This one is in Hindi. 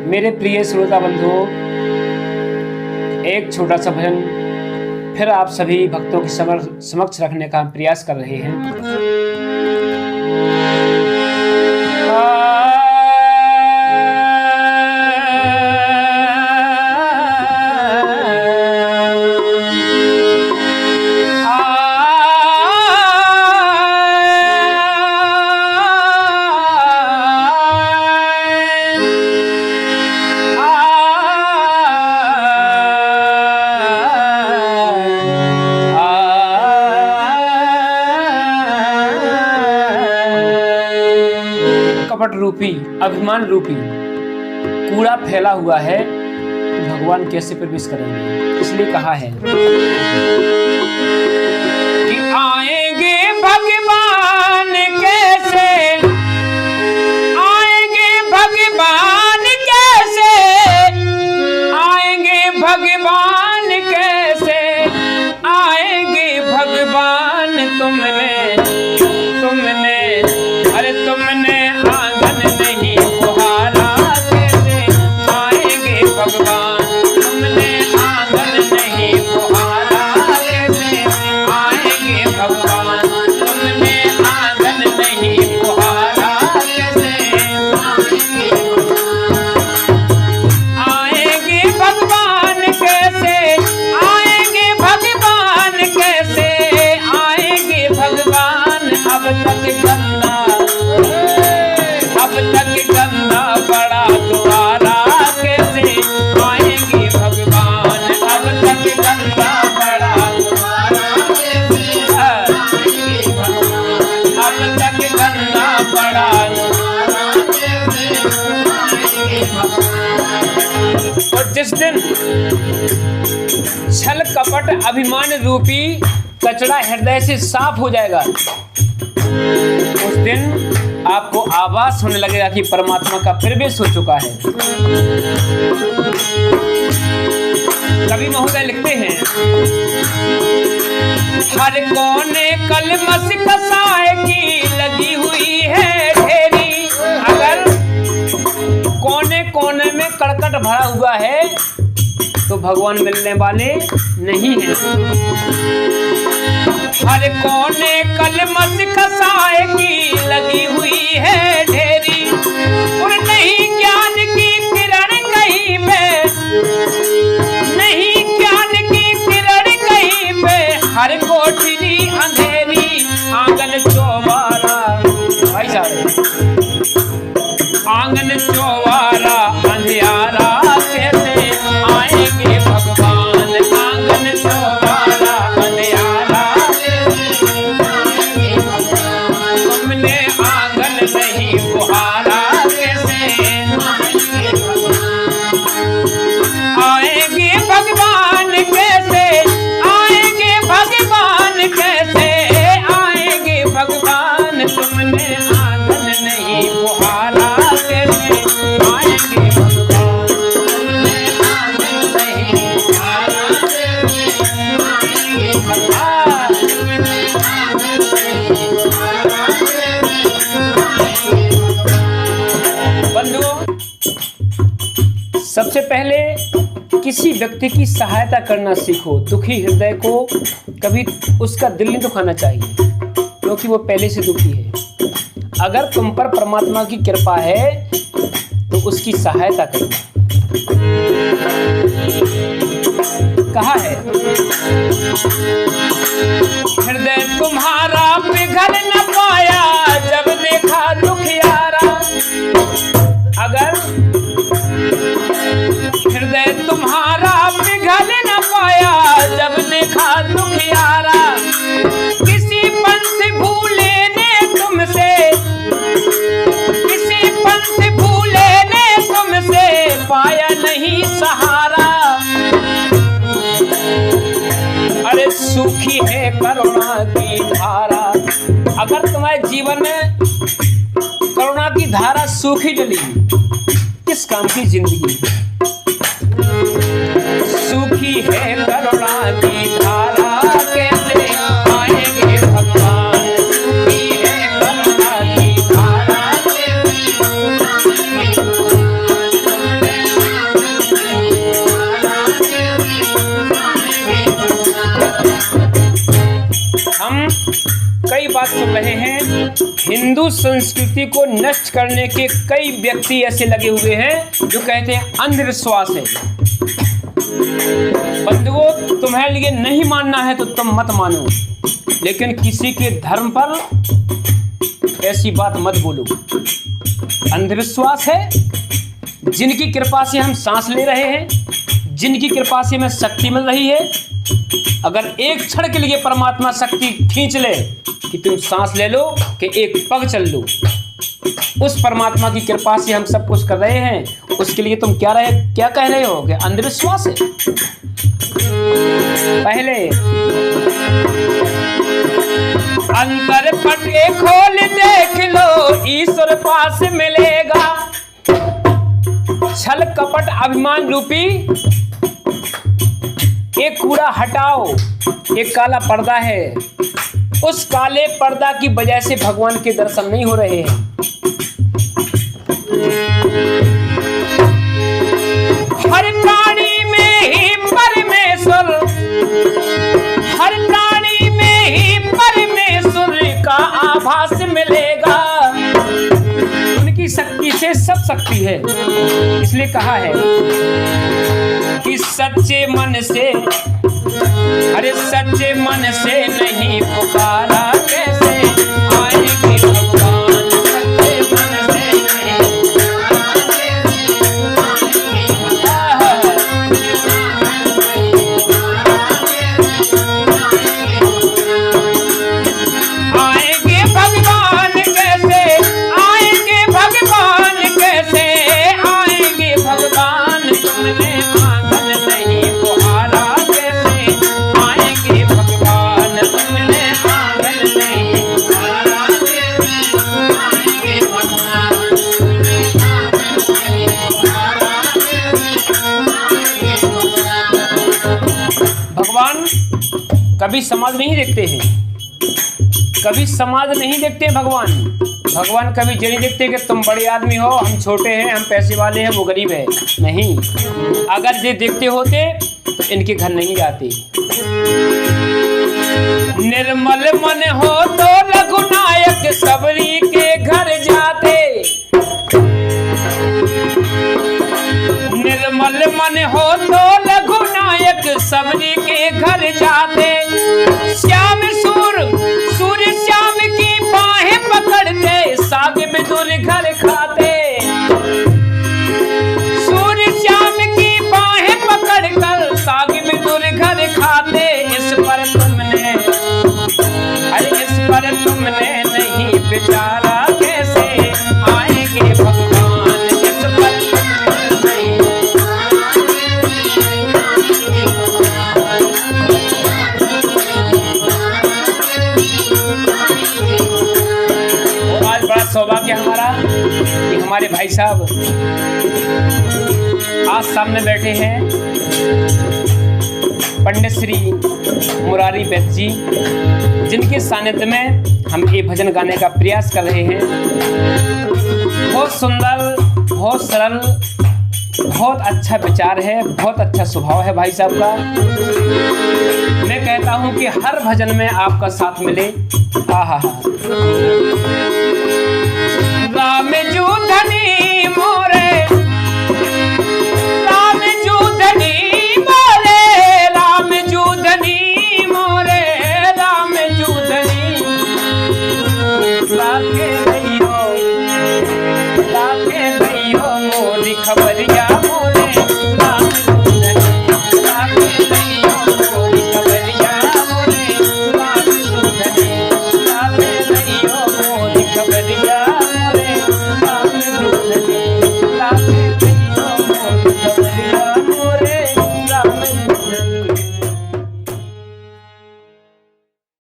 मेरे प्रिय श्रोता बंधुओं, एक छोटा सा भजन फिर आप सभी भक्तों के समक्ष रखने का हम प्रयास कर रहे हैं। कपट रूपी, अभिमान रूपी कूड़ा फैला हुआ है तो भगवान कैसे प्रवेश करेंगे। इसलिए कहा है कि आएंगे भगवान कैसे, आएंगे भगवान कैसे, आएंगे भगवान कैसे, आएंगे भगवान तुमने अरे तुमने आंगन नहीं बुहारा कैसे, आएंगे भगवान तुमने आंगन नहीं बुहारा कैसे, आएंगे भगवान तुमने आंगन नहीं बुहारा कैसे, आएंगे भगवान कैसे, आएंगे भगवान कैसे, आएंगे भगवान। अब तक गंदा बड़ा द्वारा कैसे, आएंगे भगवान। अब तक गंदा बड़ा द्वारा कैसे, आएंगे भगवान। अब तक गंदा बड़ा द्वारा कैसे, आएंगे भगवान। और जिस दिन छल कपट अभिमान रूपी कचरा हृदय से साफ हो जाएगा, उस दिन आपको आभास होने लगेगा कि परमात्मा का प्रवेश हो चुका है। कवि महोदय लिखते हैं, हर कोने कलमस कसाए की लगी हुई है ढेरी। अगर कोने कोने में कड़कट भरा हुआ है तो भगवान मिलने वाले नहीं हैं। हर कोने कलमस कसाए की लगी हुई है ढेरी, और नहीं ज्ञान की किरण कहीं पे, नहीं ज्ञान की किरण कहीं पे, हर कोठरी अंधेरी। आंगन चौबारा, भाई साहब, आंगन चौबारा अंधियारा कैसे, आएंगे भगवान। आंगन चौबारा अंधियारा तुमने आंगन नहीं बुहारा कैसे, आएंगे भगवान कैसे, आएंगे भगवान कैसे, आएंगे भगवान तुमने आंगन नहीं बुहारा कैसे, आएंगे भगवान तुमने आंगन नहीं बुहारा कैसे, आएंगे भगवान तुमने आंगन नहीं बुहारा कैसे। बंधुओं, सबसे पहले किसी व्यक्ति की सहायता करना सीखो। दुखी हृदय को कभी उसका दिल नहीं दुखाना चाहिए, क्योंकि वो पहले से दुखी है। अगर तुम पर परमात्मा की कृपा है तो उसकी सहायता करो। कहा है, हृदय तुम्हारा पिघल न पाया जब देखा दुखियारा। अगर हृदय तुम्हारा पिघल न पाया जब देखा दुखियारा, किसी पंथ भूले ने तुमसे, किसी पंथ भूले ने तुमसे पाया नहीं सहारा। अरे सूखी है करुणा की धारा। अगर तुम्हारे जीवन में करुणा की धारा सूखी डली, किस काम की जिंदगी। सूखी है करुणा की धारा कैसे, आएंगे भगवान। सूखी है करुणा की धारा कैसे, आएंगे भगवान। रहे हैं, हिंदू संस्कृति को नष्ट करने के कई व्यक्ति ऐसे लगे हुए हैं जो कहते हैं अंधविश्वास है। बंधुओं, तुम्हारे लिए नहीं मानना है तो तुम मत मानो, लेकिन किसी के धर्म पर ऐसी बात मत बोलो। अंधविश्वास है, जिनकी कृपा से हम सांस ले रहे हैं, जिनकी कृपा से हमें शक्ति मिल रही है। अगर एक क्षण के लिए परमात्मा शक्ति खींच ले कि तुम सांस ले लो, कि एक पग चल लो, उस परमात्मा की कृपा से हम सब कुछ कर रहे हैं, उसके लिए तुम क्या कह रहे हो कि अंधविश्वास है। पहले अंतर पटे खोल देख लो, ईश्वर पास मिलेगा। छल कपट अभिमान रूपी एक कूड़ा हटाओ, एक काला पर्दा है। उस काले पर्दा की वजह से भगवान के दर्शन नहीं हो रहे हैं। हर प्राणी में ही परमेश्वर, हर प्राणी में ही परमेश्वर का आभास मिलेगा। उनकी शक्ति से सब शक्ति है, इसलिए कहा है कि सच्चे मन से, अरे सच्चे मन से नहीं पुकारा कैसे आएंगे भगवान। सच्चे मन से आएंगे भगवान कैसे, आएंगे भगवान कैसे, आएंगे भगवान। तुमने आंगन नहीं बुहारा कैसे आएंगे भगवान। तुमने आंगन नहीं बुहारा कैसे आएंगे भगवान। भगवान कभी समाज नहीं देखते हैं, कभी समाज नहीं देखते हैं। भगवान कभी ये नहीं देखते कि तुम बड़े आदमी हो, हम छोटे हैं, हम पैसे वाले हैं, वो गरीब है। नहीं, अगर ये देखते होते तो इनके घर नहीं जाते। निर्मल मन हो तो रघुनायक सबरी के घर जाते। निर्मल मन हो तो रघुनायक सबरी के घर जाते। श्याम सूर्य श्याम की बाहें पकड़ते, साग बिदुर घर खाते। सूर्य श्याम की बाहें पकड़कर साग बिदुर घर खाते। इस पर तुमने नहीं विचारा कैसे आएंगे भगवान। इस पर सौभाग्य हमारा कि हमारे भाई साहब आज सामने बैठे हैं, पंडित श्री मुरारी वैद्य जी, जिनके सानिध्य में हम ये भजन गाने का प्रयास कर रहे हैं। बहुत सुंदर, बहुत सरल, बहुत अच्छा विचार है, बहुत अच्छा स्वभाव है भाई साहब का। मैं कहता हूं कि हर भजन में आपका साथ मिले। आहा हा।